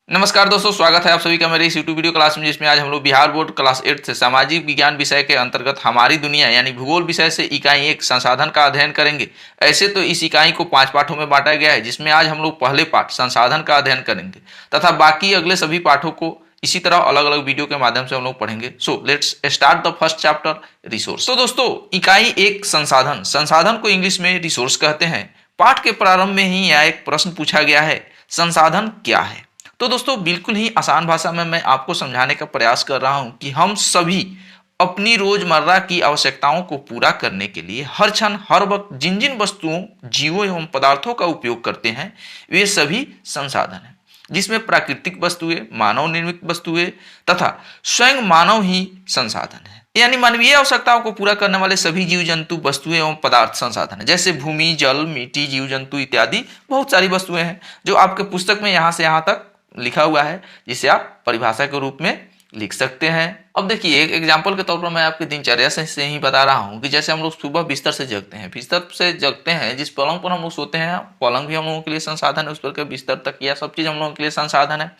नमस्कार दोस्तों, स्वागत है आप सभी का मेरे इस यूट्यूब वीडियो क्लास में, जिसमें आज हम लोग बिहार बोर्ड क्लास 8 से सामाजिक विज्ञान विषय के अंतर्गत हमारी दुनिया यानी भूगोल विषय से इकाई 1 संसाधन का अध्ययन करेंगे। ऐसे तो इस इकाई को 5 पाठों में बांटा गया है, जिसमें आज हम लोग पहले पाठ संसाधन का अध्ययन करेंगे तथा बाकी अगले सभी पाठों को इसी तरह अलग अलग वीडियो के माध्यम से हम लोग पढ़ेंगे। So let's start the first chapter, resource. तो दोस्तों, इकाई 1 संसाधन। संसाधन को इंग्लिश में रिसोर्स कहते हैं। पाठ के प्रारंभ में ही यह एक प्रश्न पूछा गया है, संसाधन क्या है? तो दोस्तों, बिल्कुल ही आसान भाषा में मैं आपको समझाने का प्रयास कर रहा हूं कि हम सभी अपनी रोजमर्रा की आवश्यकताओं को पूरा करने के लिए हर क्षण हर वक्त जिन जिन वस्तुओं, जीवों एवं पदार्थों का उपयोग करते हैं, वे सभी संसाधन हैं, जिसमें प्राकृतिक वस्तुएं, मानव निर्मित वस्तुएं तथा स्वयं मानव ही संसाधन है। यानी मानवीय आवश्यकताओं को पूरा करने वाले सभी जीव जंतु, वस्तुएं एवं पदार्थ संसाधन है। जैसे भूमि, जल, मिट्टी, जीव जंतु इत्यादि बहुत सारी वस्तुएं हैं जो आपके पुस्तक में यहाँ से यहाँ तक लिखा हुआ है, जिसे आप परिभाषा के रूप में लिख सकते हैं। अब देखिए, एक एग्जांपल के तौर पर मैं आपकी दिनचर्या से ही बता रहा हूँ कि जैसे हम लोग सुबह बिस्तर से जगते हैं, जिस पलंग पर हम लोग सोते हैं, पलंग भी हम लोगों के लिए संसाधन है। उस पर के बिस्तर तक या सब चीज हम लोगों के लिए संसाधन है।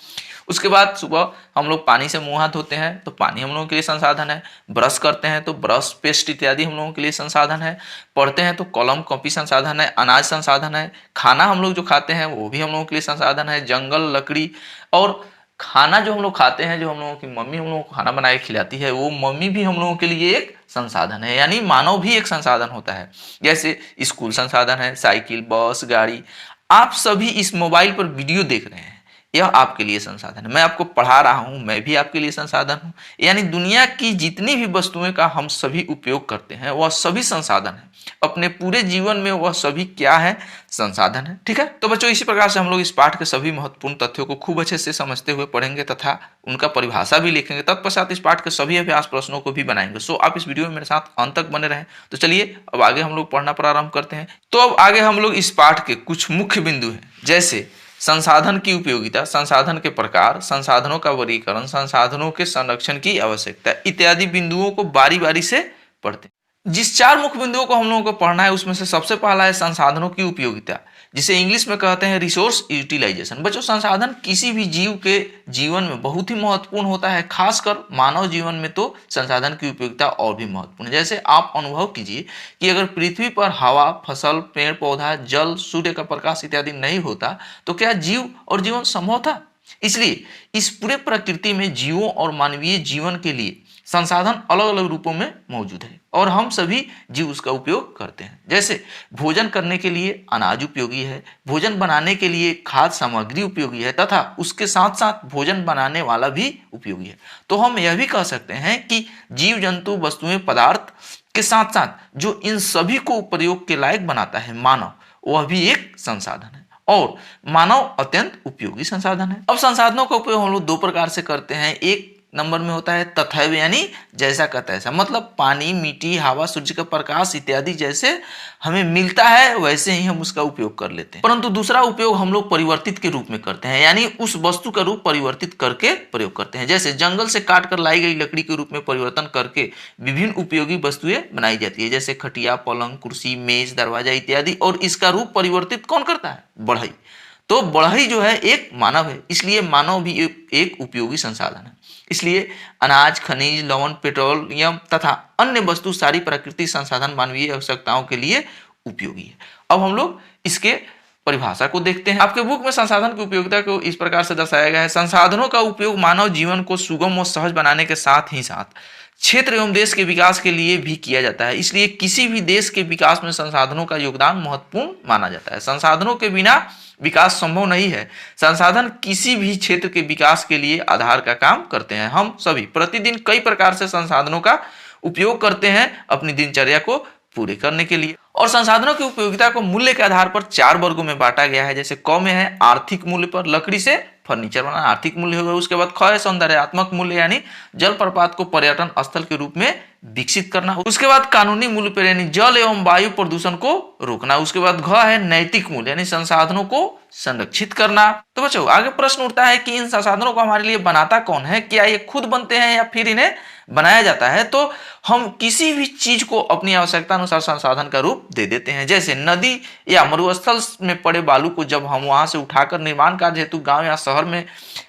उसके बाद सुबह हम लोग पानी से मुंह हाथ धोते हैं, तो पानी हम लोगों के लिए संसाधन है। ब्रश करते हैं तो ब्रश, पेस्ट इत्यादि हम लोगों के लिए संसाधन है। पढ़ते हैं तो कलम, कॉपी संसाधन है। अनाज संसाधन है। खाना हम लोग जो खाते हैं वो भी हम लोगों के लिए संसाधन है। जंगल, लकड़ी और खाना जो हम लोग खाते हैं, जो हम लोगों की मम्मी हम लोगों को खाना बना के खिलाती है, वो मम्मी भी हम लोगों के लिए एक संसाधन है। यानी मानव भी एक संसाधन होता है। जैसे स्कूल संसाधन है, साइकिल, बस, गाड़ी। आप सभी इस मोबाइल पर वीडियो देख रहे हैं, यह आपके लिए संसाधन है। मैं आपको पढ़ा रहा हूं, मैं भी आपके लिए संसाधन हूं। यानी दुनिया की जितनी भी वस्तुएं का हम सभी उपयोग करते हैं, वह सभी संसाधन है। अपने पूरे जीवन में वह सभी क्या है? संसाधन है। ठीक है, तो बच्चों, इसी प्रकार से हम लोग इस पाठ के सभी महत्वपूर्ण तथ्यों को खूब अच्छे से समझते हुए पढ़ेंगे तथा उनका परिभाषा भी लिखेंगे। तत्पश्चात इस पाठ के सभी अभ्यास प्रश्नों को भी बनाएंगे। सो आप इस वीडियो में मेरे साथ अंत तक बने रहें। तो चलिए अब आगे हम लोग पढ़ना प्रारंभ करते हैं। तो अब आगे हम लोग इस पाठ के कुछ मुख्य बिंदु हैं, जैसे संसाधन की उपयोगिता, संसाधन के प्रकार, संसाधनों का वर्गीकरण, संसाधनों के संरक्षण की आवश्यकता इत्यादि बिंदुओं को बारी बारी से पढ़ते हैं। जिस 4 मुख्य बिंदुओं को हम लोगों को पढ़ना है, उसमें से सबसे पहला है संसाधनों की उपयोगिता, जिसे इंग्लिश में कहते हैं रिसोर्स यूटिलाइजेशन। बच्चों, संसाधन किसी भी जीव के जीवन में बहुत ही महत्वपूर्ण होता है। खासकर मानव जीवन में तो संसाधन की उपयोगिता और भी महत्वपूर्ण है। जैसे आप अनुभव कीजिए कि अगर पृथ्वी पर हवा, फसल, पेड़ पौधा, जल, सूर्य का प्रकाश इत्यादि नहीं होता तो क्या जीव और जीवन संभव था? इसलिए इस पूरे प्रकृति में जीवों और मानवीय जीवन के लिए संसाधन अलग अलग रूपों में मौजूद है और हम सभी जीव उसका उपयोग करते हैं। जैसे भोजन करने के लिए अनाज उपयोगी है, भोजन बनाने के लिए खाद्य सामग्री उपयोगी है तथा उसके साथ साथ भोजन बनाने वाला भी उपयोगी है। तो हम यह भी कह सकते हैं कि जीव जंतु, वस्तुएं, पदार्थ के साथ साथ जो इन सभी को प्रयोग के लायक बनाता है, मानव, वह भी एक संसाधन है और मानव अत्यंत उपयोगी संसाधन है। अब संसाधनों का उपयोग हम लोग 2 प्रकार से करते हैं। एक नंबर में होता है तथैव, यानी जैसा का तैसा, मतलब पानी, मिट्टी, हवा, सूर्य का प्रकाश इत्यादि जैसे हमें मिलता है वैसे ही हम उसका उपयोग कर लेते हैं। परंतु दूसरा उपयोग हम लोग परिवर्तित के रूप में करते हैं, यानी उस वस्तु का रूप परिवर्तित करके प्रयोग करते हैं। जैसे जंगल से काट कर लाई गई लकड़ी के रूप में परिवर्तन करके विभिन्न उपयोगी वस्तुएं बनाई जाती है, जैसे खटिया, पलंग, कुर्सी, मेज, दरवाजा इत्यादि। और इसका रूप परिवर्तित कौन करता है? बढ़ई। तो बढ़ई जो है एक मानव है, इसलिए मानव भी एक उपयोगी संसाधन है। इसलिए अनाज, खनिज, लवण, पेट्रोलियम तथा अन्य वस्तु सारी प्राकृतिक संसाधन मानवीय आवश्यकताओं के लिए उपयोगी है। अब हम लोग इसके परिभाषा को देखते हैं। आपके बुक में संसाधन की उपयोगिता को इस प्रकार से दर्शाया गया है। संसाधनों का उपयोग मानव जीवन को सुगम और सहज बनाने के साथ ही साथ क्षेत्र एवं देश के विकास के लिए भी किया जाता है। इसलिए किसी भी देश के विकास में संसाधनों का योगदान महत्वपूर्ण माना जाता है। संसाधनों के बिना विकास संभव नहीं है। संसाधन किसी भी क्षेत्र के विकास के लिए आधार का काम करते हैं। हम सभी प्रतिदिन कई प्रकार से संसाधनों का उपयोग करते हैं अपनी दिनचर्या को पूरे करने के लिए। और संसाधनों की उपयोगिता को मूल्य के आधार पर 4 वर्गों में बांटा गया है। जैसे क में है आर्थिक मूल्य पर, लकड़ी से फर्नीचर बनाना आर्थिक मूल्य होगा। उसके बाद ख है सौंदर्यात्मक मूल्य, यानी जलप्रपात को पर्यटन स्थल के रूप में विकसित करना। उसके बाद कानूनी मूल्य पर, यानी जल एवं वायु प्रदूषण को रोकना। उसके बाद घ है नैतिक मूल्य, यानी संसाधनों को संरक्षित करना। तो बच्चों, आगे प्रश्न उठता है कि इन संसाधनों को हमारे लिए बनाता कौन है? क्या ये खुद बनते हैं या फिर इन्हें बनाया जाता है तो हम किसी भी चीज को अपनी आवश्यकता अनुसार संसाधन का रूप दे देते हैं। जैसे नदी या मरुस्थल में पड़े बालू को जब हम वहां से उठाकर निर्माण कार्य हेतु गांव या शहर में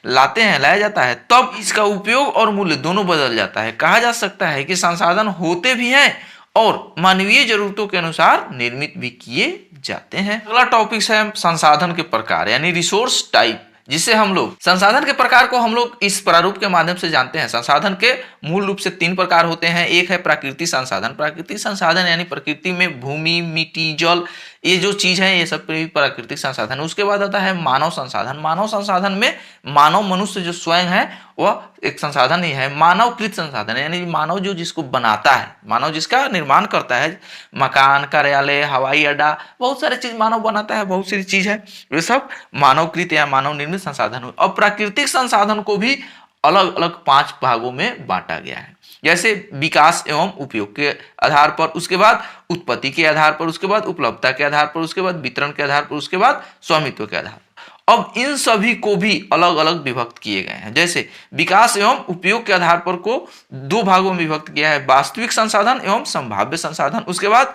लाया जाता है, तब इसका उपयोग और मूल्य दोनों बदल जाता है। कहा जा सकता है कि संसाधन होते भी हैं और मानवीय जरूरतों के अनुसार निर्मित भी किए जाते हैं। अगला टॉपिक है संसाधन के प्रकार यानी रिसोर्स टाइप, जिसे हम लोग संसाधन के प्रकार को हम लोग इस प्रारूप के माध्यम से जानते हैं। संसाधन के मूल रूप से 3 प्रकार होते हैं। एक है प्राकृतिक संसाधन। प्राकृतिक संसाधन यानी प्रकृति में भूमि, मिट्टी, जल, ये जो चीज है ये सब प्राकृतिक संसाधन। उसके बाद आता है मानव संसाधन। मानव संसाधन में मानव मनुष्य जो स्वयं है वह एक संसाधन ही है। मानवकृत संसाधन यानी मानव जो जिसको बनाता है, मानव जिसका निर्माण करता है, मकान, कार्यालय, हवाई अड्डा, बहुत सारे चीज मानव बनाता है, बहुत सारी चीज है, वे सब मानवकृत या मानव निर्मित संसाधन हुए। और प्राकृतिक संसाधन को भी अलग अलग 5 भागों में बांटा गया है। जैसे विकास एवं उपयोग के आधार पर, उसके बाद उत्पत्ति के आधार पर, उसके बाद उपलब्धता के आधार पर, उसके बाद वितरण के आधार पर, उसके बाद स्वामित्व के आधार पर। अब इन सभी को भी अलग अलग विभक्त किए गए हैं। जैसे विकास एवं उपयोग के आधार पर को 2 भागों में विभक्त किया है, वास्तविक संसाधन एवं संभाव्य संसाधन। उसके बाद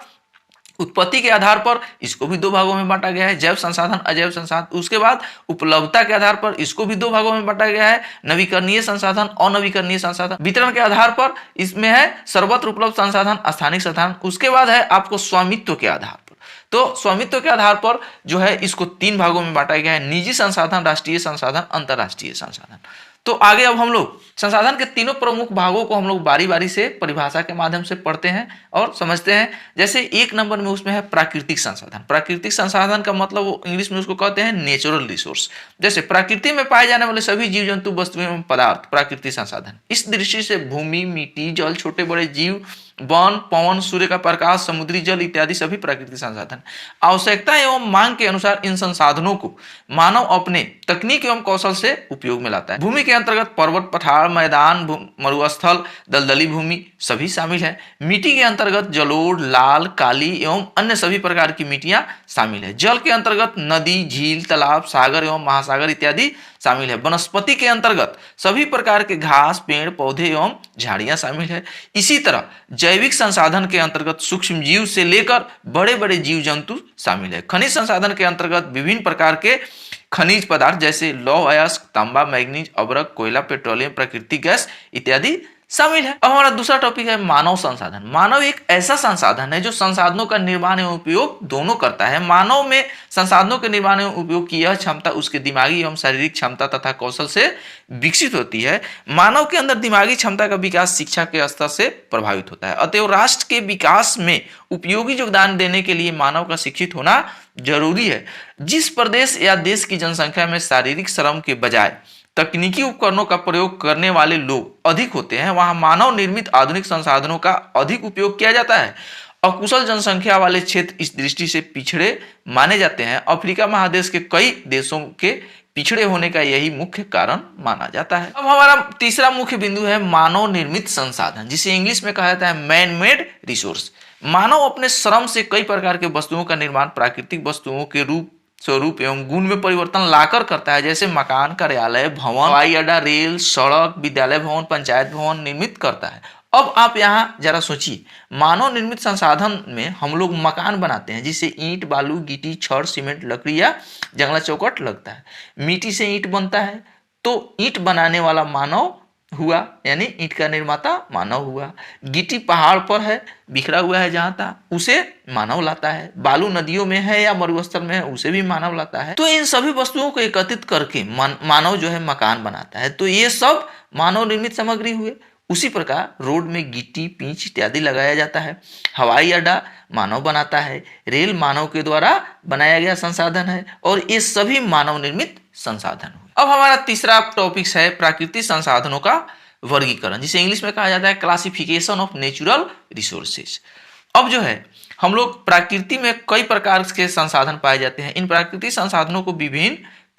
उत्पत्ति के आधार पर इसको भी 2 भागों में बांटा गया है, जैव संसाधन, अजैव संसाधन। उसके बाद उपलब्धता के आधार पर इसको भी 2 भागों में बांटा गया है, नवीकरणीय संसाधन, अनवीकरणीय संसाधन। वितरण के आधार पर इसमें है सर्वत्र उपलब्ध संसाधन, स्थानिक संसाधन। उसके बाद है आपको स्वामित्व के आधार पर। तो स्वामित्व के आधार पर जो है इसको 3 भागों में बांटा गया है, निजी संसाधन, राष्ट्रीय संसाधन, अंतरराष्ट्रीय संसाधन। तो आगे अब हम लोग संसाधन के तीनों प्रमुख भागों को हम लोग बारी बारी से परिभाषा के माध्यम से पढ़ते हैं और समझते हैं। जैसे 1 नंबर में उसमें है प्राकृतिक संसाधन। प्राकृतिक संसाधन का मतलब वो इंग्लिश में उसको कहते हैं नेचुरल रिसोर्स। जैसे प्रकृति में पाए जाने वाले सभी जीव जंतु, वस्तुएं एवं पदार्थ प्राकृतिक संसाधन। इस दृष्टि से भूमि, मिट्टी, जल, छोटे बड़े जीव, वन, पवन, सूर्य का प्रकाश, समुद्री जल इत्यादि सभी प्राकृतिक संसाधन। आवश्यकता एवं मांग के अनुसार इन संसाधनों को मानव अपने तकनीक एवं कौशल से उपयोग में लाता है। भूमि के अंतर्गत पर्वत, पठार, मैदान, मरुस्थल, दलदली भूमि सभी शामिल है। मिट्टी के अंतर्गत जलोढ़, लाल, काली एवं अन्य सभी प्रकार की मिट्टियां शामिल है। जल के अंतर्गत नदी, झील, तालाब, सागर एवं महासागर इत्यादि शामिल है। वनस्पति के अंतर्गत सभी प्रकार के घास, पेड़, पौधे एवं झाड़ियां शामिल है। इसी तरह जैविक संसाधन के अंतर्गत सूक्ष्म जीव से लेकर बड़े बड़े जीव जंतु शामिल है। खनिज संसाधन के अंतर्गत विभिन्न प्रकार के खनिज पदार्थ जैसे लौह, अयस्क, तांबा, मैग्नीज, अभ्रक, कोयला, पेट्रोलियम, प्राकृतिक गैस इत्यादि शामिल है। अब हमारा दूसरा टॉपिक है मानव संसाधन। मानव एक ऐसा संसाधन है जो संसाधनों का निर्माण एवं उपयोग दोनों करता है। मानव में संसाधनों के निर्माण एवं उपयोग की यह क्षमता उसके दिमागी एवं शारीरिक क्षमता तथा कौशल से विकसित होती है। मानव के अंदर दिमागी क्षमता का विकास शिक्षा के स्तर से प्रभावित होता है। अतएव राष्ट्र के विकास में उपयोगी योगदान देने के लिए मानव का शिक्षित होना जरूरी है। जिस प्रदेश या देश की जनसंख्या में शारीरिक श्रम के बजाय तकनीकी उपकरणों का प्रयोग करने वाले लोग अधिक होते हैं, वहां मानव निर्मित आधुनिक संसाधनों का अधिक उपयोग किया जाता है। अकुशल जनसंख्या वाले क्षेत्र इस दृष्टि से पिछड़े माने जाते हैं। अफ्रीका महादेश के कई देशों के पिछड़े होने का यही मुख्य कारण माना जाता है। अब हमारा तीसरा मुख्य बिंदु है मानव निर्मित संसाधन, जिसे इंग्लिश में कहा जाता है मैन मेड रिसोर्स। मानव अपने श्रम से कई प्रकार के वस्तुओं का निर्माण प्राकृतिक वस्तुओं के स्वरूप एवं गुण में परिवर्तन लाकर करता है। जैसे मकान, कार्यालय, भवन, हवाई अड्डा, रेल, सड़क, विद्यालय भवन, पंचायत भवन निर्मित करता है। अब आप यहाँ जरा सोचिए, मानव निर्मित संसाधन में हम लोग मकान बनाते हैं जिसे ईंट, बालू, गिट्टी, छड़, सीमेंट, लकड़ी या जंगला चौखट लगता है। मिट्टी से ईंट बनता है तो ईंट बनाने वाला मानव हुआ, यानी ईंट का निर्माता मानव हुआ। गिट्टी पहाड़ पर है, बिखरा हुआ है जहां था, उसे मानव लाता है। बालू नदियों में है या मरुस्थल में है, उसे भी मानव लाता है। तो इन सभी वस्तुओं को एकत्रित करके मानव जो है मकान बनाता है। तो ये सब मानव निर्मित सामग्री हुए। उसी प्रकार रोड में गिट्टी, पीच इत्यादि लगाया जाता है। हवाई अड्डा मानव बनाता है। रेल मानव के द्वारा बनाया गया संसाधन है और ये सभी मानव निर्मित संसाधन हुए। अब हमारा तीसरा टॉपिक है प्राकृतिक संसाधनों का वर्गीकरण, जिसे इंग्लिश में कहा जाता है क्लासिफिकेशन ऑफ नेचुरल रिसोर्सेज। अब जो है हम लोग प्रकृति में कई प्रकार के संसाधन पाए जाते हैं। इन प्राकृतिक संसाधनों को विभिन्न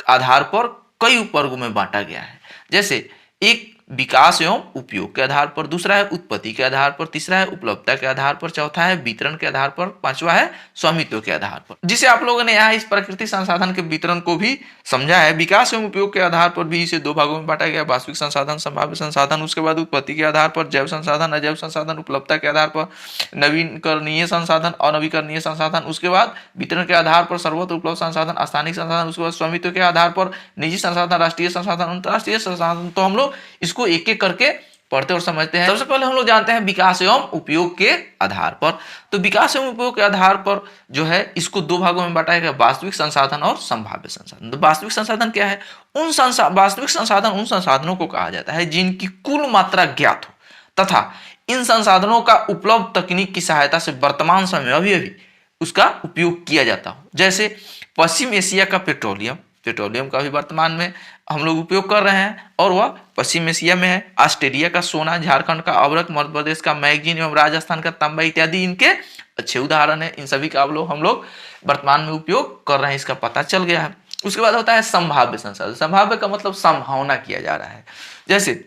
आधार पर कई उपवर्गों में बांटा गया है। जैसे एक विकास एवं उपयोग के आधार पर, दूसरा है उत्पत्ति के आधार पर, तीसरा है उपलब्धता के आधार पर, चौथा है वितरण के आधार पर, पांचवा है स्वामित्व के आधार पर। जिसे आप लोगों ने यहाँ इस प्राकृतिक संसाधन के वितरण को भी समझा है। विकास एवं उपयोग के आधार पर भी इसे दो भागों में बांटा गया, वास्तविक संसाधन, संभाव्य संसाधन। उसके बाद उत्पत्ति के आधार पर जैव संसाधन, अजैव संसाधन, उपलब्धता के आधार पर नवीकरणीय संसाधन, अनवीकरणीय संसाधन। उसके बाद वितरण के आधार पर सर्वत्र उपलब्ध संसाधन, स्थानिक संसाधन। उसके बाद स्वामित्व के आधार पर निजी संसाधन, राष्ट्रीय संसाधन, अंतरराष्ट्रीय संसाधन। तो हम लोग इसको एक एक करके पढ़ते और समझते हैं। सबसे पहले हम लोग जानते हैं विकास एवं उपयोग के आधार पर। तो विकास एवं उपयोग के आधार पर जो है इसको दो भागों में बांटा गया, वास्तविक संसाधन और संभाव्य संसाधन। तो वास्तविक संसाधन क्या है? वास्तविक संसाधन उन संसाधनों को कहा जाता है जिनकी कुल मात्रा ज्ञात हो तथा इन संसाधनों का उपलब्ध तकनीक की सहायता से वर्तमान समय में अभी उसका उपयोग किया जाता हो। जैसे पश्चिम एशिया का पेट्रोलियम का भी वर्तमान में हम लोग उपयोग कर रहे हैं और वह पश्चिम एशिया में है। ऑस्ट्रेलिया का सोना, झारखंड का अवरक, मध्य प्रदेश का मैगजीन एवं राजस्थान का तांबा इत्यादि इनके अच्छे उदाहरण है। इन सभी का हम लोग वर्तमान में उपयोग कर रहे हैं, इसका पता चल गया है। उसके बाद होता है संभाव्य संसाधन। संभाव्य का मतलब संभावना किया जा रहा है। जैसे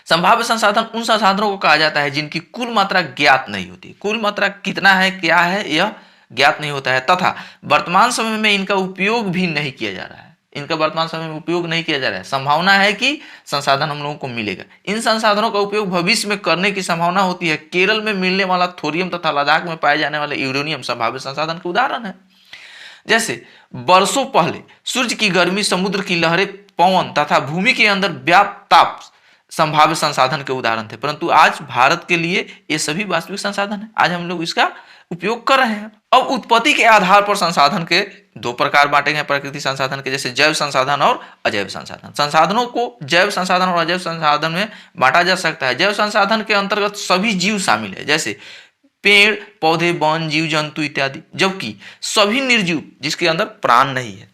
संभाव्य संसाधन उन संसाधनों को कहा जाता है जिनकी कुल मात्रा ज्ञात नहीं होती। कुल मात्रा कितना है, क्या है, यह ज्ञात नहीं होता है तथा वर्तमान समय में इनका उपयोग भी नहीं किया जा रहा है। इनका वर्तमान समय में उपयोग नहीं किया जा रहा है। संभावना है कि संसाधन हम लोगों को मिलेगा। इन संसाधनों का उपयोग भविष्य में करने की संभावना होती है। केरल में मिलने वाला थोरियम तथा लद्दाख में पाए जाने वाले यूरेनियम संभाव्य संसाधन के उदाहरण है। जैसे वर्षों पहले सूर्य की गर्मी, समुद्र की लहरें, पवन तथा भूमि के अंदर व्याप्त ताप संभाव्य संसाधन के उदाहरण थे, परंतु आज भारत के लिए ये सभी वास्तविक संसाधन है। आज हम लोग इसका उपयोग कर रहे हैं। अब उत्पत्ति के आधार पर संसाधन के दो प्रकार बांटे गए प्रकृति संसाधन के, जैसे जैव संसाधन और अजैव संसाधन। संसाधनों को जैव संसाधन और अजैव संसाधन में बांटा जा सकता है। जैव संसाधन के अंतर्गत सभी जीव शामिल है, जैसे पेड़ पौधे, वन, जीव जंतु इत्यादि। जबकि सभी निर्जीव जिसके अंदर प्राण नहीं है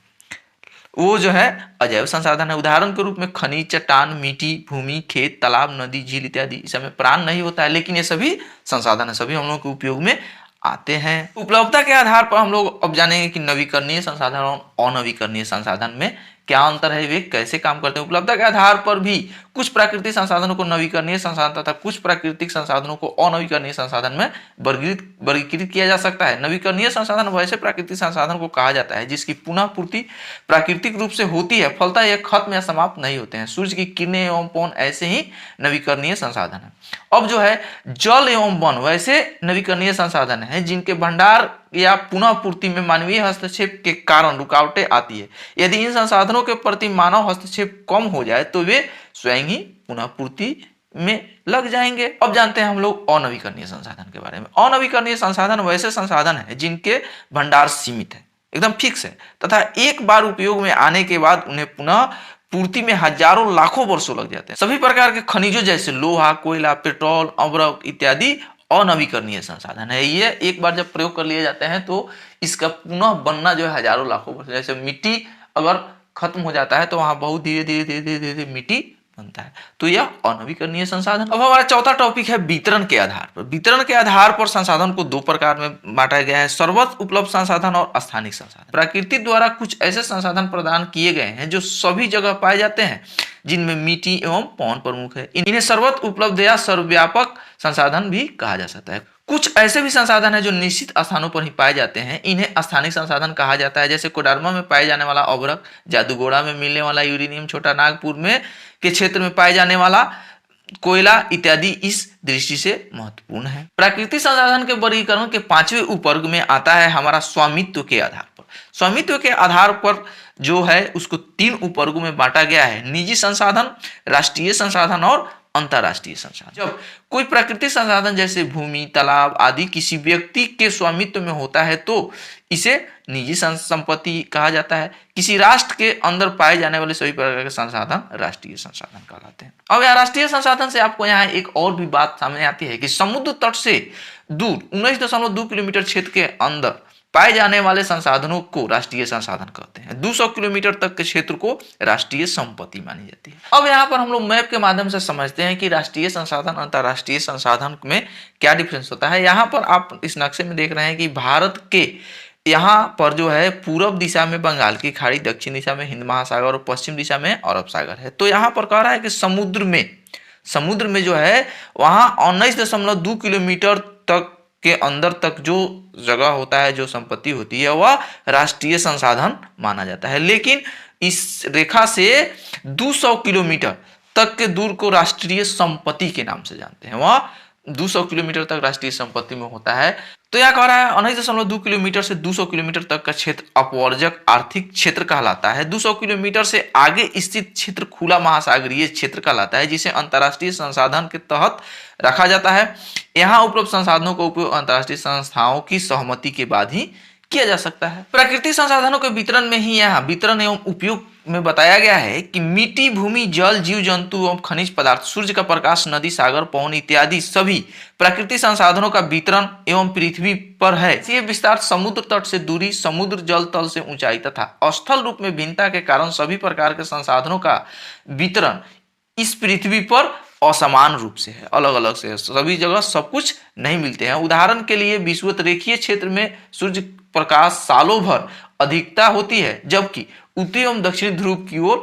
वो जो है अजैव संसाधन है। उदाहरण के रूप में खनिज, चट्टान, मिट्टी, भूमि, खेत, तालाब, नदी, झील इत्यादि, इसमें प्राण नहीं होता है, लेकिन ये सभी संसाधन है, सभी हम लोगों के उपयोग में आते हैं। उपलब्धता के आधार पर हम लोग अब जानेंगे कि नवीकरणीय संसाधन और अनवीकरणीय संसाधन में क्या अंतर है, वे कैसे काम करते हैं। उपलब्धता के आधार पर भी कुछ प्राकृतिक संसाधनों को नवीकरणीय संसाधन तथा कुछ प्राकृतिक संसाधनों को अनवीकरणीय संसाधन में वर्गीकृत किया जा सकता है। नवीकरणीय संसाधन वैसे प्राकृतिक संसाधन को कहा जाता है जिसकी पुनः पूर्ति प्राकृतिक रूप से होती है, फलतः यह खत्म या समाप्त नहीं होते हैं। सूर्य की किरणें एवं पवन ऐसे ही नवीकरणीय संसाधन है। अब जो है जल एवं वन वैसे नवीकरणीय संसाधन है जिनके भंडार या पुनः पूर्ति में मानवीय हस्तक्षेप के कारण रुकावटें आती है। यदि इन संसाधनों के प्रति मानव हस्तक्षेप कम हो जाए तो वे स्वयं ही पुनः पूर्ति में लग जाएंगे। अब जानते हैं हम लोग अनवीकरणीय संसाधन के बारे में। अनवीकरणीय संसाधन वैसे संसाधन है जिनके भंडार सीमित है, एकदम फिक्स है तथा एक बार उपयोग में आने के बाद उन्हें पुनः पूर्ति में हजारों लाखों वर्षों लग जाते हैं। सभी प्रकार के खनिजों जैसे लोहा, कोयला, पेट्रोल, अवरक इत्यादि अनवीकरणीय संसाधन है। ये एक बार जब प्रयोग कर लिए जाते हैं तो इसका पुनः बनना जो है हजारों लाखों वर्ष। जैसे मिट्टी अगर खत्म हो जाता है तो वहां बहुत धीरे धीरे मिट्टी बनता है, तो यह अनवीकरणीय संसाधन। अब हमारा चौथा टॉपिक है वितरण के आधार पर। वितरण के आधार पर संसाधन को दो प्रकार में बांटा गया है, सर्वत्र उपलब्ध संसाधन और स्थानिक संसाधन। प्रकृति द्वारा कुछ ऐसे संसाधन प्रदान किए गए हैं जो सभी जगह पाए जाते हैं, जिनमें मिट्टी एवं पवन प्रमुख है। इन्हें सर्वत्र उपलब्ध या सर्वव्यापक संसाधन भी कहा जा सकता है। कुछ ऐसे भी संसाधन है जो निश्चित स्थानों पर ही पाए जाते हैं, इन्हें स्थानिक संसाधन कहा जाता है। जैसे कोडरमा में पाए जाने वाला अवरक, जादूगोड़ा में मिलने वाला यूरेनियम, छोटा नागपुर में के क्षेत्र में पाए जाने वाला कोयला इत्यादि इस दृष्टि से महत्वपूर्ण है। प्राकृतिक संसाधन के वर्गीकरण के पांचवें उपवर्ग में आता है हमारा स्वामित्व के आधार पर। स्वामित्व के आधार पर जो है उसको तीन उपवर्गों में बांटा गया है, निजी संसाधन, राष्ट्रीय संसाधन और अंतरराष्ट्रीय संसाधन। जब कोई प्राकृतिक संसाधन जैसे भूमि, तालाब आदि किसी व्यक्ति के स्वामित्व में होता है तो इसे निजी संपत्ति कहा जाता है। किसी राष्ट्र के अंदर पाए जाने वाले सभी प्रकार के संसाधन राष्ट्रीय संसाधन कहलाते हैं। अब यहाँ राष्ट्रीय संसाधन से आपको यहाँ एक और भी बात सामने आती है कि समुद्र तट से दूर 19.2 किलोमीटर क्षेत्र के अंदर पाए जाने वाले संसाधनों को राष्ट्रीय संसाधन कहते हैं। 200 किलोमीटर तक के क्षेत्र को राष्ट्रीय संपत्ति मानी जाती है। अब यहाँ पर हम लोग मैप के माध्यम से समझते हैं कि राष्ट्रीय संसाधन, अंतरराष्ट्रीय संसाधन में क्या डिफरेंस होता है। यहाँ पर आप इस नक्शे में देख रहे हैं कि भारत के यहाँ पर जो है पूर्व दिशा में बंगाल की खाड़ी, दक्षिण दिशा में हिंद महासागर और पश्चिम दिशा में अरब सागर है। तो यहाँ पर कह रहा है कि समुद्र में समुद्र में जो है वहां 19.2 किलोमीटर तक के अंदर तक जो जगह होता है, जो संपत्ति होती है, वह राष्ट्रीय संसाधन माना जाता है। लेकिन इस रेखा से 200 किलोमीटर तक के दूर को राष्ट्रीय संपत्ति के नाम से जानते हैं। वह 200 किलोमीटर तक राष्ट्रीय संपत्ति में होता है। तो यह कह रहा है 19.2 किलोमीटर से 200 किलोमीटर तक का क्षेत्र अपवर्जक आर्थिक क्षेत्र कहलाता है। 200 किलोमीटर से आगे स्थित क्षेत्र खुला महासागरीय क्षेत्र कहलाता है, जिसे अंतर्राष्ट्रीय संसाधन के तहत रखा जाता है। यहाँ उपलब्ध संसाधनों का उपयोग अंतर्राष्ट्रीय संस्थाओं की सहमति के बाद ही किया जा सकता है। प्राकृतिक संसाधनों के वितरण में ही यहाँ वितरण एवं उपयोग में बताया गया है कि मिट्टी, भूमि, जल, जीव जंतु एवं खनिज पदार्थ, सूर्य का प्रकाश, नदी, सागर, पवन इत्यादि सभी प्राकृतिक संसाधनों का वितरण एवं पृथ्वी पर है। ये विस्तार समुद्र तट से दूरी, समुद्र जल तल से ऊंचाई तथा स्थल रूप में भिन्नता के कारण सभी प्रकार के संसाधनों का वितरण इस पृथ्वी पर असमान रूप से है, अलग अलग से है। सभी जगह सब कुछ नहीं मिलते हैं। उदाहरण के लिए विषुवत रेखीय क्षेत्र में सूर्य प्रकाश सालों भर अधिकता होती है, जबकि उत्तरी एवं दक्षिणी ध्रुव की ओर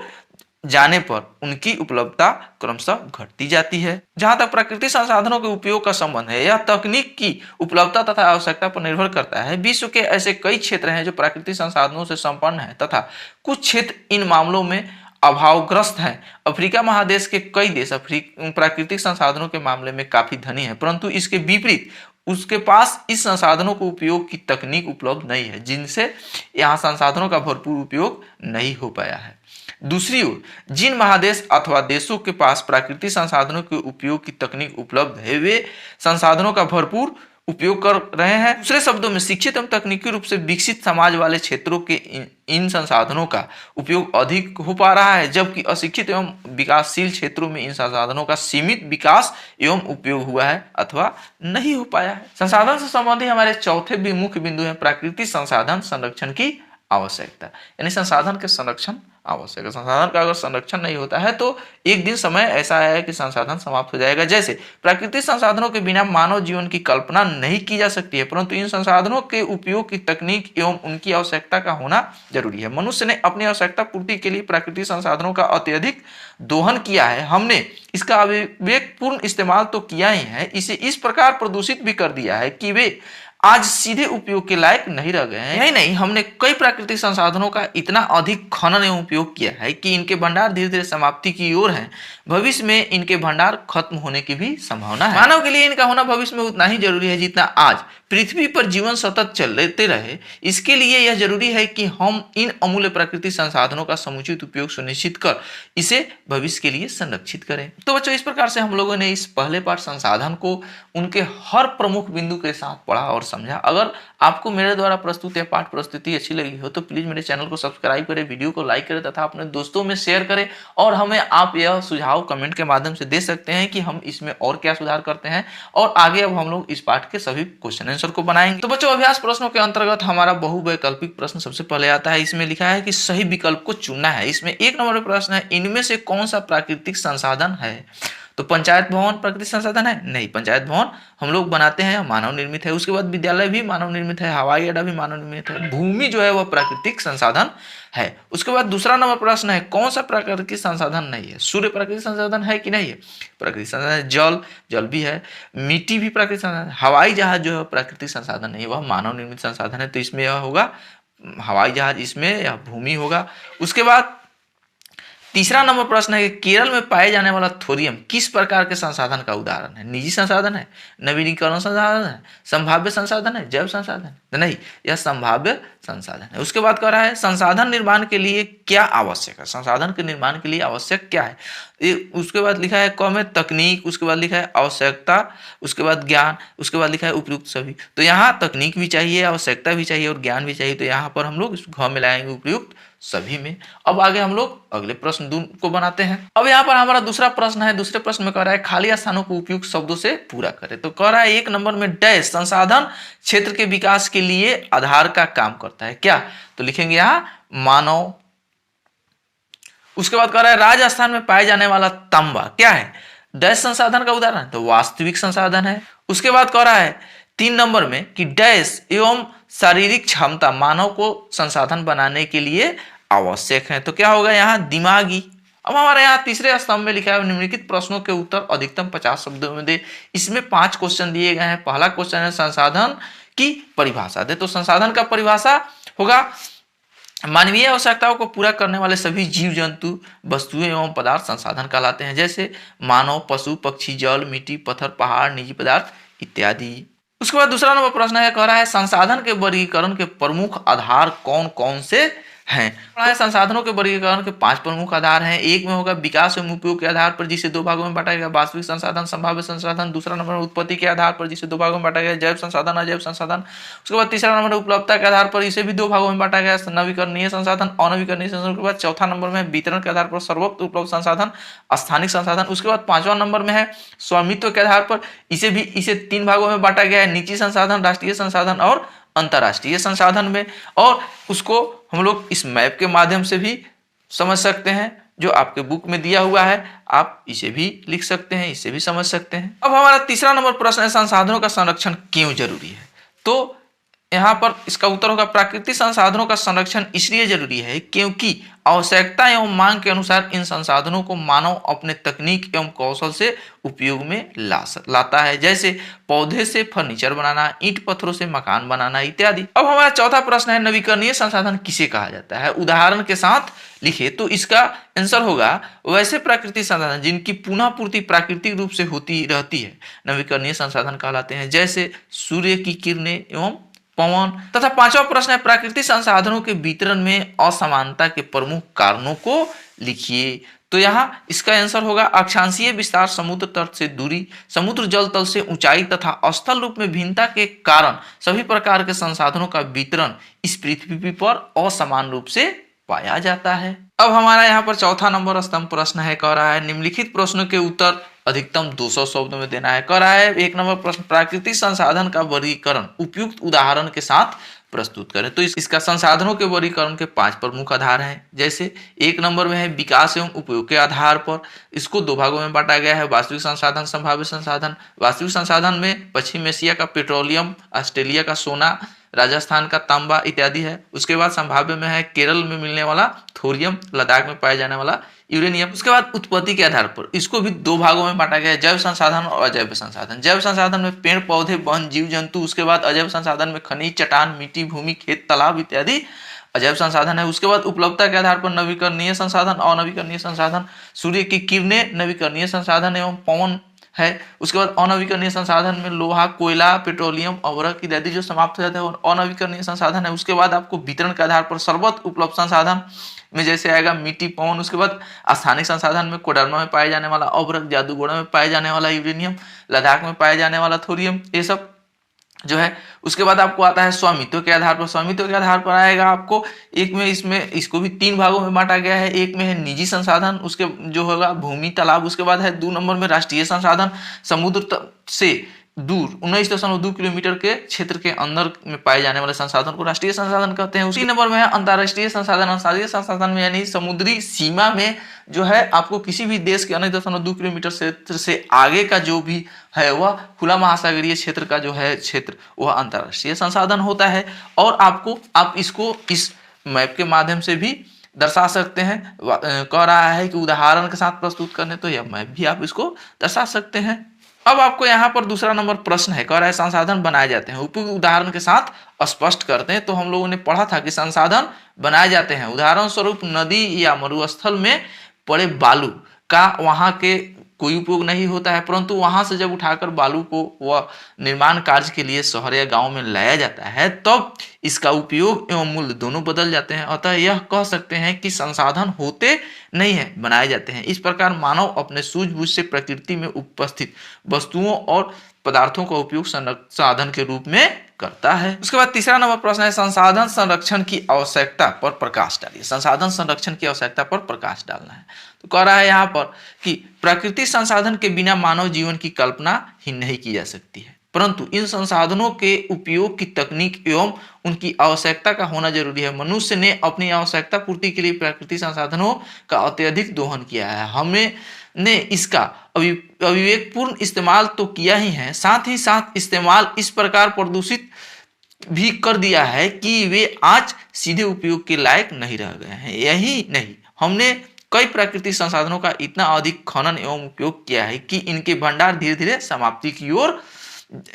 जाने पर उनकी उपलब्धता क्रमशः घटती जाती है। जहां तक प्राकृतिक संसाधनों के उपयोग का संबंध है, यह तकनीक की उपलब्धता तथा आवश्यकता पर निर्भर करता है। विश्व के ऐसे कई क्षेत्र हैं जो प्राकृतिक संसाधनों से संपन्न है तथा कुछ क्षेत्र इन मामलों में अभावग्रस्त हैं। अफ्रीका महादेश के कई देश प्राकृतिक संसाधनों के मामले में काफी धनी है, परंतु इसके विपरीत उसके पास इस संसाधनों को उपयोग की तकनीक उपलब्ध नहीं है, जिनसे यहाँ संसाधनों का भरपूर उपयोग नहीं हो पाया है। दूसरी ओर जिन महादेश अथवा देशों के पास प्राकृतिक संसाधनों के उपयोग की तकनीक उपलब्ध है, वे संसाधनों का भरपूर उपयोग कर रहे हैं। दूसरे शब्दों में शिक्षित एवं तकनीकी रूप से विकसित समाज वाले क्षेत्रों के इन संसाधनों का उपयोग अधिक हो पा रहा है, जबकि अशिक्षित एवं विकासशील क्षेत्रों में इन संसाधनों का सीमित विकास एवं उपयोग हुआ है अथवा नहीं हो पाया है। संसाधन से संबंधित हमारे चौथे मुख्य बिंदु है प्राकृतिक संसाधन संरक्षण की आवश्यकता, यानी संसाधन के संरक्षण आवश्यक है। संसाधन का अगर संरक्षण नहीं होता है तो एक दिन समय ऐसा है कि संसाधन समाप्त हो जाएगा। जैसे प्राकृतिक संसाधनों के बिना मानव जीवन की कल्पना नहीं की जा सकती है, परंतु इन संसाधनों के उपयोग की तकनीक एवं उनकी आवश्यकता का होना जरूरी है। मनुष्य ने अपनी आवश्यकता पूर्ति के लिए प्राकृतिक संसाधनों का अत्यधिक दोहन किया है। हमने इसका विवेकपूर्ण इस्तेमाल तो किया ही है, इसे इस प्रकार प्रदूषित भी कर दिया है कि वे आज सीधे उपयोग के लायक नहीं रह गए हैं। नहीं, हमने कई प्राकृतिक संसाधनों का इतना अधिक खनन एवं उपयोग किया है कि इनके भंडार धीरे धीरे समाप्ति की ओर हैं। भविष्य में इनके भंडार खत्म होने की भी संभावना है। मानव के लिए इनका होना भविष्य में उतना ही जरूरी है जितना आज पृथ्वी पर जीवन सतत चलते रहे। इसके लिए यह जरूरी है कि हम इन अमूल्य प्राकृतिक संसाधनों का समुचित उपयोग सुनिश्चित कर इसे भविष्य के लिए संरक्षित करें। तो बच्चों, इस प्रकार से हम लोगों ने इस पहले पाठ संसाधन को उनके हर प्रमुख बिंदु के साथ पढ़ा और समझा। अगर आपको मेरे द्वारा प्रस्तुत यह पाठ प्रस्तुति अच्छी लगी हो तो प्लीज मेरे चैनल को सब्सक्राइब करें, वीडियो को लाइक करें तथा अपने दोस्तों में शेयर करें। और हमें आप यह सुझाव कमेंट के माध्यम से दे सकते हैं कि हम इसमें और क्या सुधार करते हैं, और आगे अब हम लोग इस पाठ के सभी क्वेश्चन आंसर को बनाएंगे। तो बच्चों, अभ्यास प्रश्नों के अंतर्गत हमारा बहुवैकल्पिक प्रश्न सबसे पहले आता है। इसमें लिखा है कि सही विकल्प को चुनना है। इसमें 1 नंबर प्रश्न है, इनमें से कौन सा प्राकृतिक संसाधन है? तो पंचायत भवन प्राकृतिक संसाधन है? नहीं, पंचायत भवन हम लोग बनाते हैं, मानव निर्मित है। उसके बाद विद्यालय भी मानव निर्मित है, हवाई अड्डा भी मानव निर्मित है, भूमि जो है वह प्राकृतिक संसाधन है। उसके बाद दूसरा नंबर प्रश्न है, कौन सा प्राकृतिक संसाधन नहीं है? सूर्य प्राकृतिक संसाधन है कि नहीं है? प्राकृतिक संसाधन। जल भी है, मिट्टी भी प्राकृतिक संसाधन। हवाई जहाज जो है प्राकृतिक संसाधन नहीं है, वह मानव निर्मित संसाधन है। तो इसमें यह होगा हवाई जहाज, इसमें यह भूमि होगा। उसके बाद तीसरा नंबर प्रश्न है कि केरल में पाए जाने वाला थोरियम किस प्रकार के संसाधन का उदाहरण है? निजी संसाधन है, नवीनीकरण संसाधन है, संभाव्य संसाधन है, जैव संसाधन? नहीं, यह संभाव्य संसाधन है। उसके बाद कह रहा है संसाधन निर्माण के लिए क्या आवश्यक है? संसाधन के निर्माण के लिए आवश्यक क्या है? उसके बाद लिखा है क में तकनीक, उसके बाद लिखा है आवश्यकता, उसके बाद ज्ञान, उसके बाद लिखा है उपयुक्त सभी। तो यहाँ तकनीक भी चाहिए, आवश्यकता भी चाहिए और ज्ञान भी चाहिए। तो यहाँ पर हम लोग इस घ में लाएंगे उपयुक्त सभी में। अब आगे हम लोग अगले प्रश्न को बनाते हैं। अब यहाँ पर हमारा दूसरा प्रश्न है। दूसरे प्रश्न में कह रहा है खाली स्थानों को उपयुक्त शब्दों से पूरा करें। तो कह रहा है 1 नंबर में डैश संसाधन क्षेत्र के विकास के लिए आधार का काम करता है। क्या? तो लिखेंगे यहाँ मानव। उसके बाद कह रहा है राजस्थान में पाए जाने वाला तांबा क्या है? डैश संसाधन का उदाहरण है, तो वास्तविक संसाधन है। उसके बाद कह रहा है 3 नंबर में कि डैश एवं शारीरिक क्षमता मानव को संसाधन बनाने के लिए आवश्यक है। तो क्या होगा यहाँ? दिमागी। अब हमारे यहाँ तीसरे स्तंभ में लिखा है निम्नलिखित प्रश्नों के उत्तर अधिकतम 50 शब्दों में दे। इसमें 5 क्वेश्चन दिए गए हैं। पहला क्वेश्चन है संसाधन की परिभाषा दे। तो संसाधन का परिभाषा होगा मानवीय आवश्यकताओं को पूरा करने वाले सभी जीव जंतु वस्तुएं एवं पदार्थ संसाधन कहलाते हैं, जैसे मानव, पशु, पक्षी, जल, मिट्टी, पत्थर, पहाड़, निजी पदार्थ इत्यादि। उसके बाद दूसरा नंबर प्रश्न है, कह रहा है संसाधन के वर्गीकरण के प्रमुख आधार कौन कौन से हैं। संसाधनों के वर्गीकरण के 5 प्रमुख आधार हैं। एक में होगा विकास एवं उपयोग के आधार पर, जिसे 2 भागों में बांटा गया, वास्तविक संसाधन, संभाव्य संसाधन। दूसरा नंबर उत्पत्ति के आधार पर, जिसे 2 भागों में बांटा गया, जैव संसाधन, अजैव संसाधन। उसके बाद तीसरा नंबर उपलब्धता के आधार पर, इसे भी 2 भागों में बांटा गया, नवीकरणीय संसाधन, अनवीकरणीय संसाधन। के बाद चौथा नंबर में वितरण के आधार पर, सर्वोत्तम उपलब्ध संसाधन, स्थानिक संसाधन। उसके बाद 5वां नंबर में है स्वामित्व के आधार पर, इसे 3 भागों में बांटा गया है, निजी संसाधन, राष्ट्रीय संसाधन और अंतरराष्ट्रीय संसाधन में। और उसको हम लोग इस मैप के माध्यम से भी समझ सकते हैं, जो आपके बुक में दिया हुआ है, आप इसे भी लिख सकते हैं, इसे भी समझ सकते हैं। अब हमारा तीसरा नंबर प्रश्न है संसाधनों का संरक्षण क्यों जरूरी है। तो यहाँ पर इसका उत्तर होगा प्राकृतिक संसाधनों का संरक्षण इसलिए जरूरी है क्योंकि आवश्यकता एवं मांग के अनुसार इन संसाधनों को मानव अपने तकनीक एवं कौशल से उपयोग में लाता है, जैसे पौधे से फर्नीचर बनाना, ईंट पत्थरों से मकान बनाना इत्यादि। अब हमारा चौथा प्रश्न है नवीकरणीय संसाधन किसे कहा जाता है, उदाहरण के साथ लिखे। तो इसका आंसर होगा वैसे प्राकृतिक संसाधन जिनकी पुनः पूर्ति प्राकृतिक रूप से होती रहती है, नवीकरणीय संसाधन कहलाते हैं, जैसे सूर्य की किरणें एवं पवन। तथा 5वां प्रश्न है प्राकृतिक संसाधनों के वितरण में असमानता के प्रमुख कारणों को लिखिए। तो यहाँ इसका आंसर होगा अक्षांशीय विस्तार, समुद्र तट से दूरी, समुद्र जल तल से ऊंचाई तथा स्थल रूप में भिन्नता के कारण सभी प्रकार के संसाधनों का वितरण इस पृथ्वी पर असमान रूप से पाया जाता है। अब हमारा यहाँ पर चौथा नंबर स्तंभ प्रश्न है, कह रहा है निम्नलिखित प्रश्नों के उत्तर अधिकतम 200 शब्दों में देना है। कह रहा है 1 नंबर प्रश्न प्राकृतिक संसाधन का वर्गीकरण उपयुक्त उदाहरण के साथ प्रस्तुत करें। तो इसका संसाधनों के वर्गीकरण के 5 प्रमुख आधार हैं, जैसे 1 नंबर में है विकास एवं उपयोग के आधार पर, इसको 2 भागों में बांटा गया है, वास्तविक संसाधन, संभाव्य संसाधन। वास्तविक संसाधन में पश्चिम एशिया का पेट्रोलियम, ऑस्ट्रेलिया का सोना, राजस्थान का तांबा इत्यादि है। उसके बाद संभाव्य में है केरल में मिलने वाला थोरियम, लद्दाख में पाया जाने वाला यूरेनियम। उसके बाद उत्पत्ति के आधार पर इसको भी 2 भागों में बांटा गया है, जैव संसाधन और अजैव संसाधन। जैव संसाधन में पेड़ पौधे, वन, जीव जंतु। उसके बाद अजैव संसाधन में खनिज, चट्टान, मिट्टी, भूमि, खेत, तालाब इत्यादि अजैव संसाधन है। उसके बाद उपलब्धता के आधार पर नवीकरणीय संसाधन, अनवीकरणीय संसाधन, सूर्य की किरणें नवीकरणीय संसाधन एवं पवन है। उसके बाद अनवीकरणीय संसाधन में लोहा, कोयला, पेट्रोलियम, अवरक इत्यादि जो समाप्त हो जाते हैं अनवीकरणीय संसाधन है। उसके बाद आपको वितरण के आधार पर सर्वोत्तम उपलब्ध संसाधन में जैसे आएगा मिट्टी, पवन। उसके बाद स्थानिक संसाधन में कोडरमा में पाए जाने वाला अवरक, जादूगोड़ा में पाए जाने वाला यूरेनियम, लद्दाख में पाए जाने वाला थोरियम, ये सब जो है। उसके बाद आपको आता है स्वामित्व के आधार पर। स्वामित्व के आधार पर आएगा आपको एक में, इसमें इसको भी 3 भागों में बांटा गया है। एक में है निजी संसाधन, उसके जो होगा भूमि, तालाब। उसके बाद है 2 नंबर में राष्ट्रीय संसाधन, समुद्र से दूर 19.2 किलोमीटर के क्षेत्र के अंदर में पाए जाने वाले संसाधन को राष्ट्रीय संसाधन कहते हैं। उसी नंबर में है अंतरराष्ट्रीय संसाधन। अंतरराष्ट्रीय संसाधन में यानी समुद्री सीमा में जो है आपको किसी भी देश के 19.2 किलोमीटर क्षेत्र से आगे का जो भी है वह खुला महासागरीय क्षेत्र का जो है क्षेत्र वह अंतरराष्ट्रीय संसाधन होता है। और आप इसको इस मैप के माध्यम से भी दर्शा सकते हैं। कह रहा है कि उदाहरण के साथ प्रस्तुत करने, तो यह मैप भी आप इसको दर्शा सकते हैं। अब आपको यहाँ पर दूसरा नंबर प्रश्न है, कह रहा है संसाधन बनाए जाते हैं उपयुक्त उदाहरण के साथ स्पष्ट करते हैं। तो हम लोगों ने पढ़ा था कि संसाधन बनाए जाते हैं, उदाहरण स्वरूप नदी या मरुस्थल में पड़े बालू का वहाँ के कोई उपयोग नहीं होता है, परंतु वहां से जब उठाकर बालू को वह निर्माण कार्य के लिए शहर या गांव में लाया जाता है तब इसका उपयोग एवं मूल्य दोनों बदल जाते हैं। अतः यह कह सकते हैं कि संसाधन होते नहीं है, बनाए जाते हैं। इस प्रकार मानव अपने सूझबूझ से प्रकृति में उपस्थित वस्तुओं और पदार्थों का उपयोग संसाधन के रूप में करता है। उसके बाद तीसरा नंबर प्रश्न है संसाधन संरक्षण की आवश्यकता पर प्रकाश डालिए। संसाधन संरक्षण की आवश्यकता पर प्रकाश डालना है। तो कह रहा है यहाँ पर कि प्राकृतिक संसाधन के बिना मानव जीवन की कल्पना ही नहीं की जा सकती है, परंतु इन संसाधनों के उपयोग की तकनीक एवं उनकी आवश्यकता का होना जरूरी है। मनुष्य ने अपनी आवश्यकता पूर्ति के लिए प्राकृतिक संसाधनों का अत्यधिक दोहन किया है। हमने इसका अविवेकपूर्ण इस्तेमाल तो किया ही है, साथ ही साथ इस्तेमाल इस प्रकार प्रदूषित भी कर दिया है कि वे आज सीधे उपयोग के लायक नहीं रह गए हैं। यही नहीं, हमने कई प्राकृतिक संसाधनों का इतना अधिक खनन एवं उपयोग किया है कि इनके भंडार धीरे धीरे समाप्ति की ओर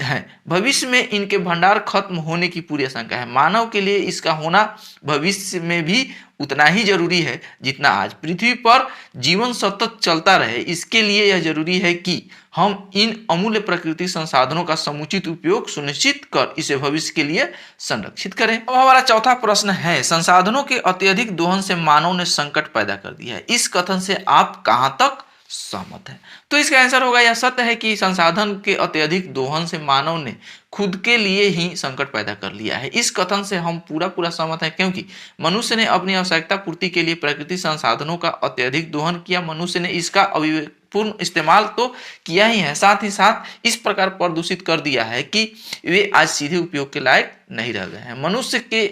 है। भविष्य में इनके भंडार खत्म होने की पूरी आशंका है। मानव के लिए इसका होना भविष्य में भी उतना ही जरूरी है जितना आज पृथ्वी पर जीवन सतत चलता रहे। इसके लिए यह जरूरी है कि हम इन अमूल्य प्राकृतिक संसाधनों का समुचित उपयोग सुनिश्चित कर इसे भविष्य के लिए संरक्षित करें। अब हमारा चौथा प्रश्न है, संसाधनों के अत्यधिक दोहन से मानव ने संकट पैदा कर दिया है। इस कथन से आप कहां तक सहमत है? तो इसका आंसर होगा, यह सत्य है कि संसाधन के अत्यधिक दोहन से मानव ने खुद के लिए ही संकट पैदा कर लिया है। इस कथन से हम पूरा सहमत हैं, क्योंकि मनुष्य ने अपनी आवश्यकता पूर्ति के लिए प्राकृतिक संसाधनों का अत्यधिक दोहन किया। मनुष्य ने इसका अविवेकपूर्ण इस्तेमाल तो किया ही है, साथ ही साथ इस प्रकार प्रदूषित कर दिया है कि वे आज सीधे उपयोग के लायक नहीं रह गए हैं। मनुष्य के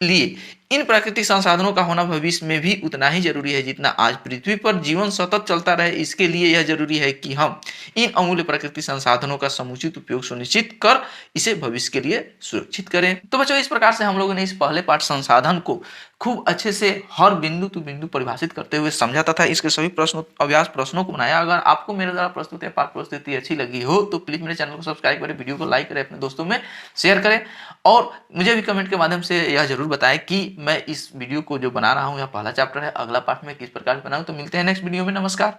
लिए इन प्राकृतिक संसाधनों का होना भविष्य में भी उतना ही जरूरी है जितना आज पृथ्वी पर जीवन सतत चलता रहे। इसके लिए यह जरूरी है कि हम इन अमूल्य प्राकृतिक संसाधनों का समुचित उपयोग सुनिश्चित कर इसे भविष्य के लिए सुरक्षित करें। तो बच्चों, इस प्रकार से हम लोगों ने इस पहले पाठ संसाधन को खूब अच्छे से हर बिंदु टू बिंदु परिभाषित करते हुए समझा तथा इसके सभी प्रश्नों अभ्यास प्रश्नों को बनाया। अगर आपको मेरे द्वारा प्रस्तुत या पाठ प्रस्तुति अच्छी लगी हो तो प्लीज मेरे चैनल को सब्सक्राइब करें, वीडियो को लाइक करें, अपने दोस्तों में शेयर करें और मुझे भी कमेंट के माध्यम से यह जरूर बताएं कि मैं इस वीडियो को जो बना रहा हूं, यह पहला चैप्टर है, अगला पार्ट में किस प्रकार बनाऊं। तो मिलते हैं नेक्स्ट वीडियो में। नमस्कार।